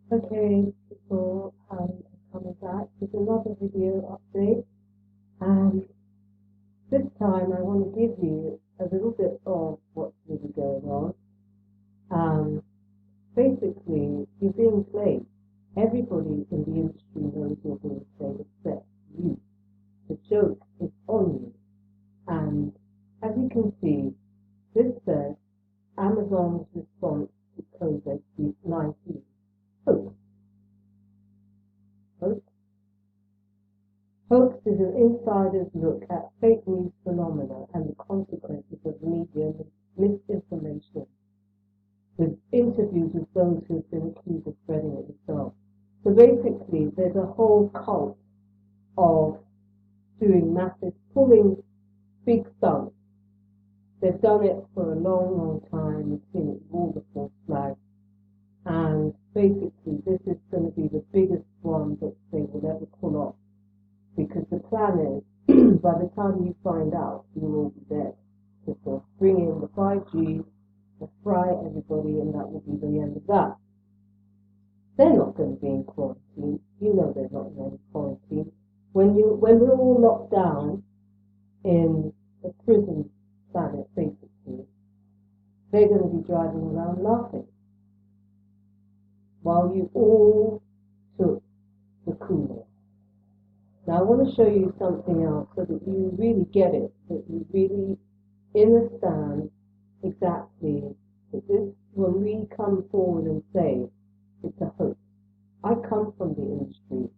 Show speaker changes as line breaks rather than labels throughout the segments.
Okay, people, I'm coming back with another video update. And this time I want to give you a little bit of what's really going on. Um, Basically, you're being played. Everybody in the industry knows you're being played except you. The joke is on you. And as you can see, this says Amazon's response to COVID-19. Hoax. Hoax. Hoaxed is an insider's look at fake news phenomena and the consequences of media misinformation, with interviews with those who have been accused of spreading it themselves. So basically, there's a whole cult of doing massive, pulling big stunts. They've done it for a long, long time. You've seen it with all the false flags. And basically, this is going to be the biggest one that they will ever pull off. Because the plan is, by the time you find out, you'll all be dead. Because they'll bring in the 5G, they'll fry everybody, and that will be the end of that. They're not going to be in quarantine. You know they're not in any quarantine. When we're all locked down in a prison planet, basically, they're going to be driving around laughing while you all took the Kool-Aid. Now I want to show you something else so that you really get it, that you really understand exactly that this, when we come forward and say it's a hoax. I come from the industry.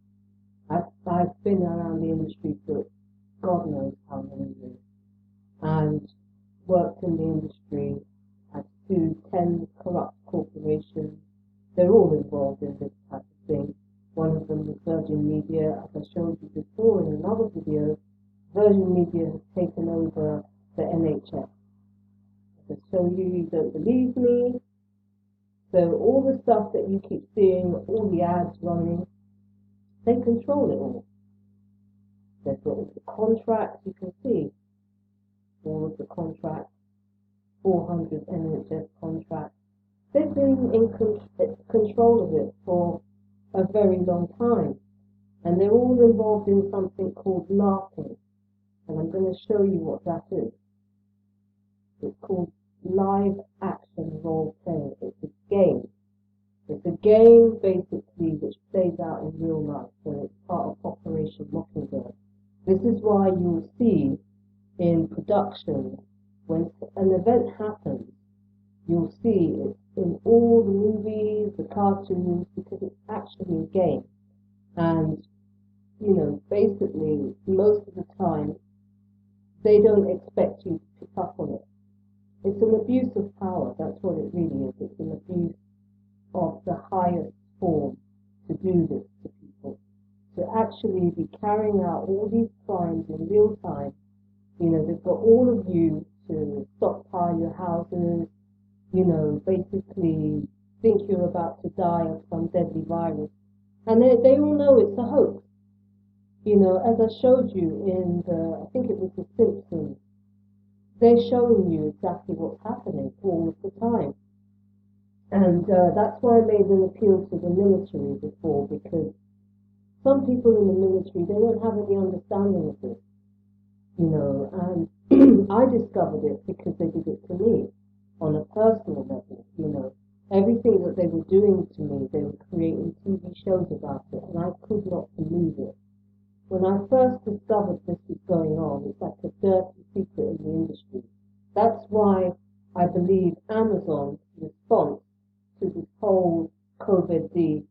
I've been around the industry for God knows how many years and worked in the industry. I've sued 10 corrupt corporations. They're all involved in this type of thing. One of them was Virgin Media. As I showed you before in another video, Virgin Media has taken over the NHS. As I show you, you don't believe me. So all the stuff that you keep seeing, all the ads running, they control it all. They've got all the contracts, you can see all of the contracts, 400 NHS contracts. They've been in control of it for a very long time. And they're all involved in something called LARPing. And I'm going to show you what that is. It's called live action role playing. It's a game. It's a game basically which plays out in real life. So it's part of Operation Mockingbird. This is why you'll see in production when an event happens, you'll see it in all the movies, the cartoons, because it's actually a game. And, you know, basically, most of the time, they don't expect you to pick up on it. It's an abuse of power, that's what it really is. It's an abuse of the highest form to do this to people. To actually be carrying out all these crimes in real time. You know, they've got all of you to stockpile your houses, you know, basically think you're about to die of some deadly virus. And they all know it's a hoax. You know, as I showed you in I think it was The Simpsons, they're showing you exactly what's happening all of the time. And that's why I made an appeal to the military before, because some people in the military, they don't have any understanding of this, you know, and I discovered it because they did it to me on a personal level, you know. Everything that they were doing to me, they were creating TV shows about it, and I could not believe it. When I first discovered this was going on, it's like a dirty secret in the industry. That's why I believe Amazon's response to this whole COVID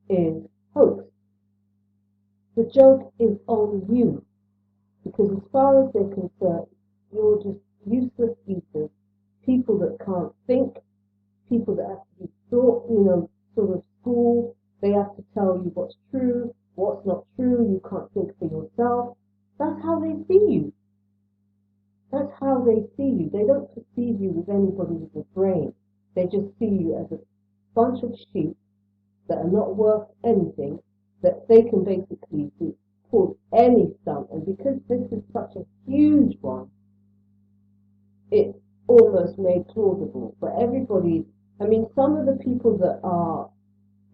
is hoax. The joke is on you, because as far as they're concerned, you're just useless eaters, people that can't think, people that have to be taught, you know, sort of schooled. They have to tell you what's true, what's not true. You can't think for yourself. That's how they see you. That's how they see you. They don't perceive you as anybody with a brain. They just see you as a bunch of sheep that are not worth anything, that they can basically pull any stunt. And because this is such a huge one, it's almost made plausible. But everybody, I mean, some of the people that are,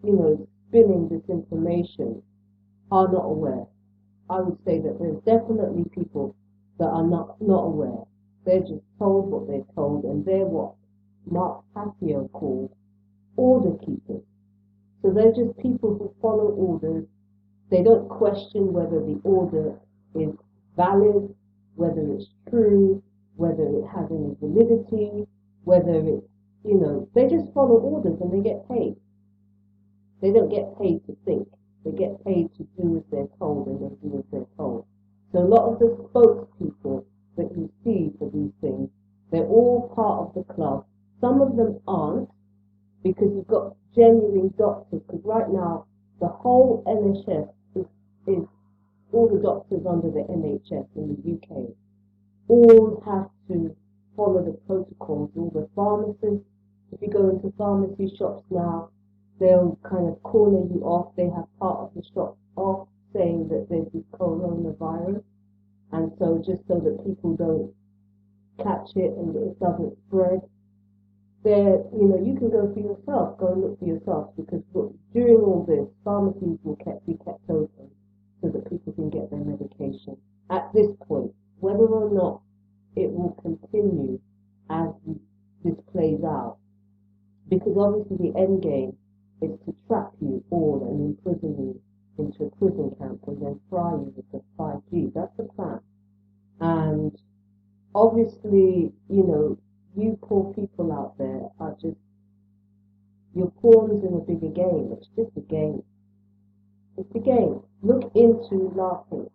you know, spinning this information are not aware. I would say that there's definitely people that are not aware. They're just told what they're told, and they're what Mark Tapio called order keepers. So they're just people who follow orders. They don't question whether the order is valid, whether it's true, whether it has any validity, whether it's, they just follow orders and they get paid. They don't get paid to think. They get paid to do as they're told, and they do as they're told. So a lot of the spokespeople that you see for these things, they're all part of the club. Some of them aren't, because you've got genuine doctors. Because right now, the whole NHS is all the doctors under the NHS in the UK all have to follow the protocols. All the pharmacists, if you go into pharmacy shops now, they'll kind of corner you off. They have part of the shop off saying that there's this coronavirus, and so just so that people don't catch it and it doesn't spread. There, you can go for yourself, go and look for yourself, because during all this, pharmacies will be kept open so that people can get their medication. At this point, whether or not it will continue as this plays out, because obviously the end game is to trap you all and imprison you into a prison camp and then fry you with the 5G. That's the plan. And obviously, you poor people out there are just, you're pawns in a bigger game. It's just a game. It's a game. Look into LARPing.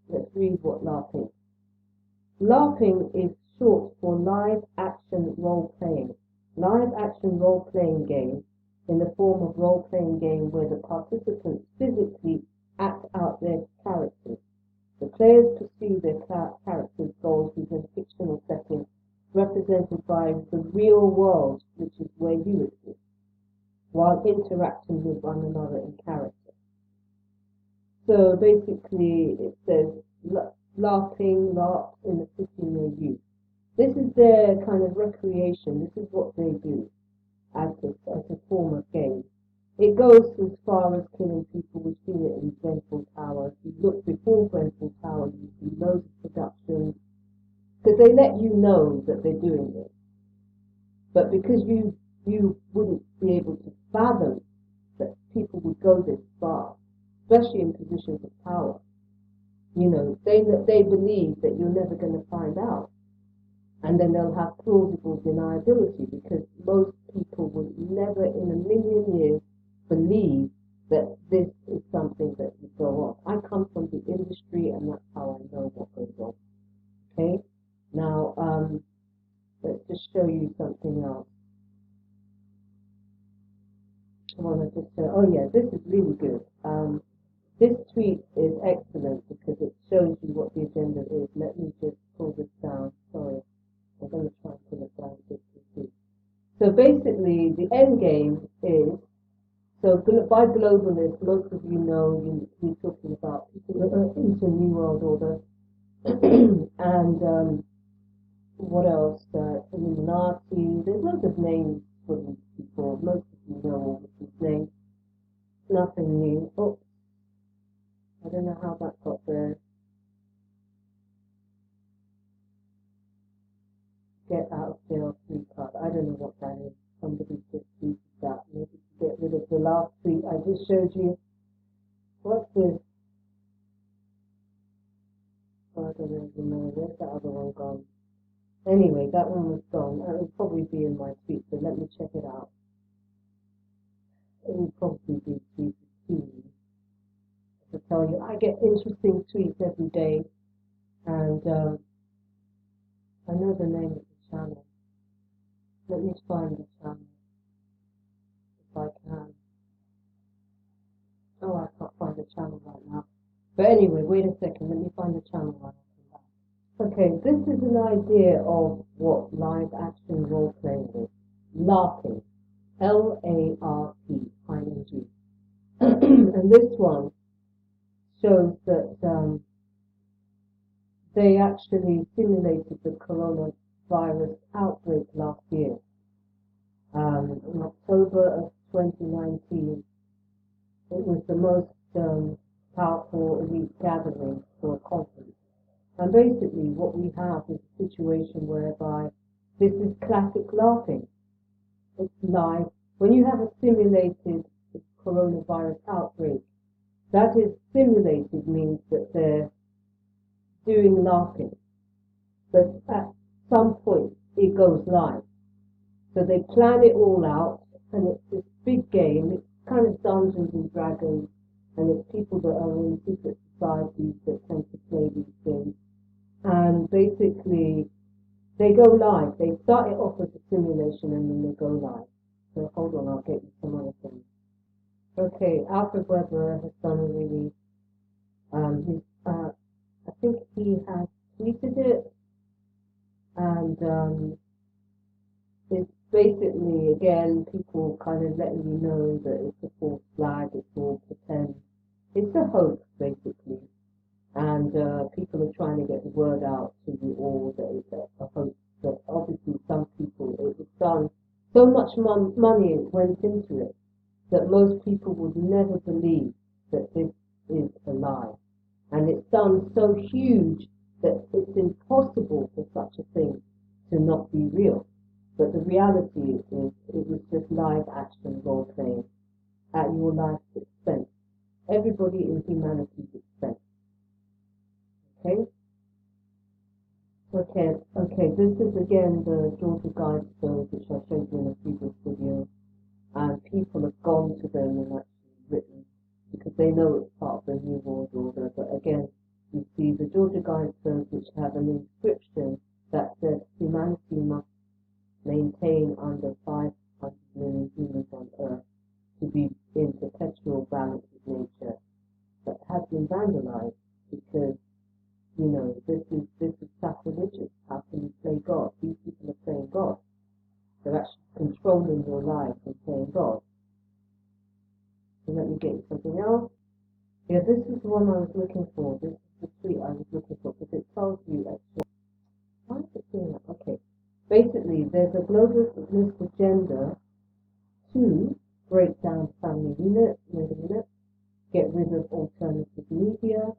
Let's read what LARPing. LARPing is short for live action role playing. Live action role playing game in the form of role playing game where the participants physically act out their characters. The players pursue their characters' goals within a fictional setting represented by the real world, which is where you exist, while interacting with one another in character. So basically it says LARPing, LARP in the city near you. This is their kind of recreation. This is what they do as a form of game. It goes as far as killing people. We've seen it in Grenfell Tower. If you look before Grenfell Tower, you see loads of productions, because they let you know that they're doing this. But because you wouldn't be able to fathom that people would go this far, especially in positions of power, they believe that you're never going to find out. And then they'll have plausible deniability, because most people would never in a million years believe that this is something that would go on. I come from the industry, and that's how I know what goes on. Okay? Now, let's just show you something else. I want to just oh yeah, this is really good. This tweet is excellent because it shows you what the agenda is. Let me just pull this down. Sorry. I'm going to try and pull it down just to see. So basically, the end game is, so by globalists, most of you know, we're talking about people that are into New World Order, and what else? Illuminati. There's lots of names for these people. Most of you know all of these names. Nothing new. Oh, I don't know how that got there. Get out of jail free card. I don't know what that is. Somebody just tweeted that. Maybe to get rid of the last tweet I just showed you. What's this? Oh, I don't even know. Where's that other one gone? Anyway, that one was gone. It will probably be in my tweet, so let me check it out. It will probably be 3:15. To tell you, I get interesting tweets every day, and I know the name of the channel. Let me find the channel if I can. Oh, I can't find the channel right now. But anyway, wait a second. Let me find the channel right now. Okay, this is an idea of what live action role playing is. LARPing. LARPing. And this one shows that they actually simulated the coronavirus outbreak last year. In October of 2019, it was the most powerful elite gathering for a conference. And basically what we have is a situation whereby this is classic laughing. It's live. When you have a simulated coronavirus outbreak, that is simulated means that they're doing laughing. But at some point it goes live. So they plan it all out, and it's this big game. It's kind of Dungeons and Dragons, and it's people that are in secret societies that tend to play these things. And basically, they go live. They start it off as a simulation, and then they go live. So hold on, I'll get you some other things. Okay, Alfred Weber has done a really, I think he has tweeted it, and it's basically, again, people kind of letting you know that it's a false flag, it's all pretend. It's a hoax, basically. And people are trying to get the word out to you all that it's a hoax. But obviously some people, it was done, so much money went into it that most people would never believe that this is a lie. And it's done so huge that it's impossible for such a thing to not be real. But the reality is it was just live action role playing at your life's expense. Everybody in humanity's expense. Okay? Okay, this is again the Georgia Guidestones which I showed you in a previous video. And people have gone to them and actually written because they know it's part of the New World Order. But again, you see the Georgia Guidestones which have an inscription that says humanity must maintain under 500 million humans on Earth to be in perpetual balance with nature, but has been vandalized because, you know, this is sacrilegious. How can you play God? These people are playing God. They're actually controlling your life and playing God. So let me get you something else. Yeah, this is the one I was looking for. This is the tweet I was looking for because it tells you actually. Why is it doing that? Okay. Basically, there's a globalist agenda to break down family units, get rid of alternative media,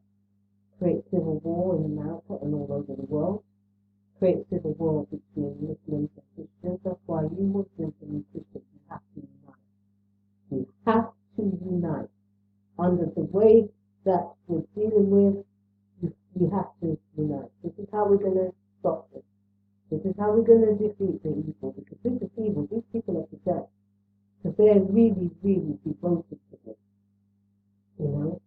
create civil war in America and all over the world, create civil war between Muslims and Christians. That's why you Muslims and Christians, you have to unite. You have to unite. Under the way that we're dealing with, you have to unite. This is how we're going to stop this. This is how we're going to defeat the evil, because this is evil. These people are possessed, because they're really, really devoted to this, you know.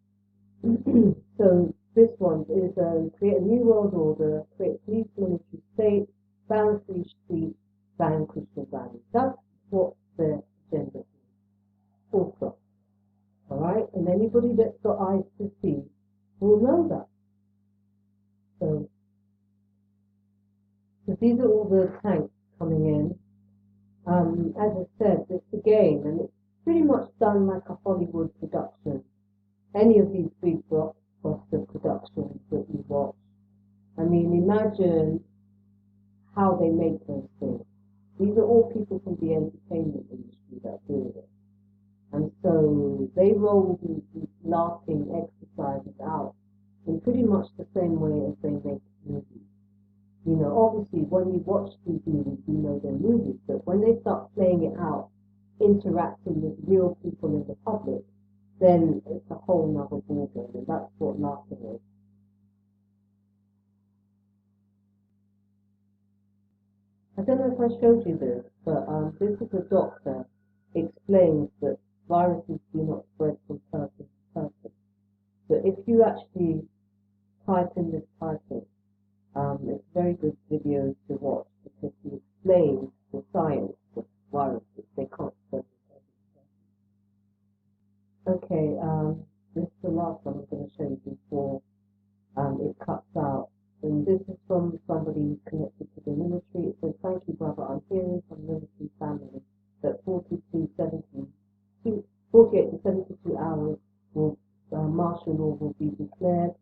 So this one is create a new world order, create police military state, ban free speech, ban Christian values. That's what their agenda is. Full stop. All right, and anybody that's got eyes to see will know that. So these are all the tanks coming in. As I said, it's a game, and it's pretty much done like a Hollywood production. Any of these big blockbuster productions that you watch. I mean, imagine how they make those things. These are all people from the entertainment industry that are doing it. And so they roll these laughing exercises out in pretty much the same way as they make movies. You know, obviously, when you watch these movies, you know they're movies, but when they start playing it out, interacting with real people in the public, then it's a whole nother ballgame, and that's what laughing is. I don't know if I showed you this, but this is a doctor explains that viruses do not spread from person to person. So if you actually type in this title, it's a very good video to watch because he explains the science of viruses. They can't spread from person to person. Okay, this is the last one I'm going to show you before it cuts out. And this is from somebody connected to the military. It says, thank you, brother. I'm hearing from military family that 48 to 72 hours will martial law will be declared